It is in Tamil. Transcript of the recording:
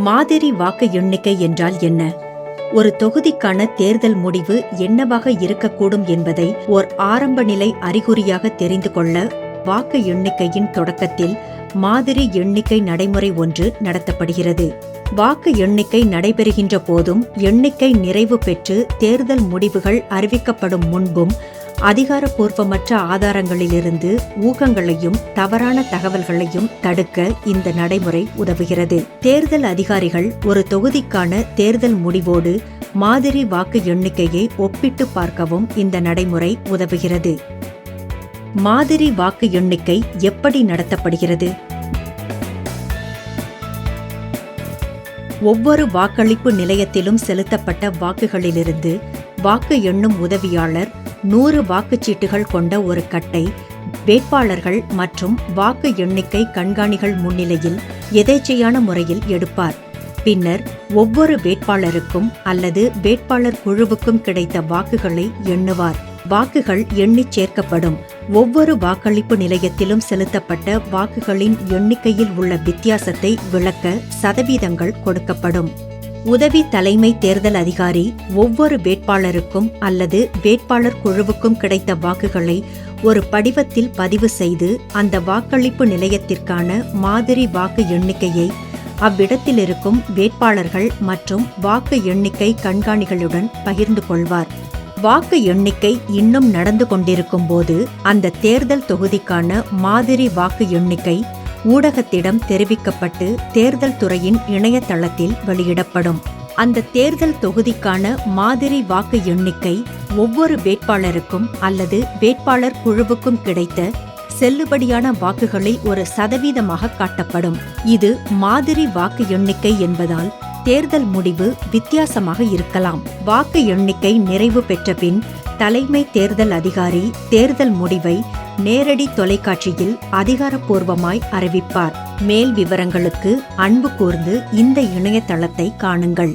மாதிரி வாக்கு எண்ணிக்கை என்றால் என்ன? ஒரு தொகுதிக்கான தேர்தல் முடிவு என்னவாக இருக்கக்கூடும் என்பதை ஓர் ஆரம்ப நிலை அறிகுறியாக தெரிந்து கொள்ள வாக்கு எண்ணிக்கையின் தொடக்கத்தில் மாதிரி எண்ணிக்கை நடைமுறை ஒன்று நடத்தப்படுகிறது. வாக்கு எண்ணிக்கை நடைபெறுகின்ற போதும் எண்ணிக்கை நிறைவு பெற்று தேர்தல் முடிவுகள் அறிவிக்கப்படும் முன்பும் அதிகாரப்பூர்வமற்ற ஆதாரங்களிலிருந்து ஊகங்களையும் தவறான தகவல்களையும் தடுக்க இந்த நடைமுறை உதவுகிறது. தேர்தல் அதிகாரிகள் ஒரு தொகுதிக்கான தேர்தல் முடிவோடு மாதிரி வாக்கு எண்ணிக்கையை ஒப்பிட்டு பார்க்கவும் இந்த நடைமுறை உதவுகிறது. மாதிரி வாக்கு எண்ணிக்கை எப்படி நடத்தப்படுகிறது? ஒவ்வொரு வாக்களிப்பு நிலையத்திலும் செலுத்தப்பட்ட வாக்குகளிலிருந்து வாக்கு எண்ணும் உதவியாளர் 100 வாக்குச்சீட்டுகள் கொண்ட ஒரு கட்டை வேட்பாளர்கள் மற்றும் வாக்கு எண்ணிக்கை கண்காணிகள் முன்னிலையில் எதேச்சையான முறையில் எடுப்பார். பின்னர் ஒவ்வொரு வேட்பாளருக்கும் அல்லது வேட்பாளர் குழுவுக்கும் கிடைத்த வாக்குகளை எண்ணுவார். வாக்குகள் எண்ணிச் சேர்க்கப்படும். ஒவ்வொரு வாக்களிப்பு நிலையத்திலும் செலுத்தப்பட்ட வாக்குகளின் எண்ணிக்கையில் உள்ள வித்தியாசத்தை விளக்க சதவீதங்கள் கொடுக்கப்படும். உதவி தலைமை தேர்தல் அதிகாரி ஒவ்வொரு வேட்பாளருக்கும் அல்லது வேட்பாளர் குழுவுக்கும் கிடைத்த வாக்குகளை ஒரு படிவத்தில் பதிவு செய்து அந்த வாக்களிப்பு நிலையத்திற்கான மாதிரி வாக்கு எண்ணிக்கையை அவ்விடத்தில் இருக்கும் வேட்பாளர்கள் மற்றும் வாக்கு எண்ணிக்கை கண்காணிகளுடன் பகிர்ந்து கொள்வார். வாக்கு எண்ணிக்கை இன்னும் நடந்து கொண்டிருக்கும் போது அந்த தேர்தல் தொகுதிக்கான மாதிரி வாக்கு எண்ணிக்கை ஊடகத்திடம் தெரிவிக்கப்பட்டு தேர்தல் துறையின் இணையதளத்தில் வெளியிடப்படும். அந்த தேர்தல் தொகுதிக்கான மாதிரி வாக்கு எண்ணிக்கை ஒவ்வொரு வேட்பாளருக்கும் அல்லது வேட்பாளர் குழுவுக்கும் கிடைத்த செல்லுபடியான வாக்குகளில் ஒரு சதவீதமாக காட்டப்படும். இது மாதிரி வாக்கு எண்ணிக்கை என்பதால் தேர்தல் முடிவு வித்தியாசமாக இருக்கலாம். வாக்கு எண்ணிக்கை நிறைவு பெற்ற பின் தலைமை தேர்தல் அதிகாரி தேர்தல் முடிவை நேரடி தொலைக்காட்சியில் அதிகாரப்பூர்வமாய் அறிவிப்பார். மேல் விவரங்களுக்கு அன்பு கூர்ந்து இந்த இணையதளத்தை காணுங்கள்.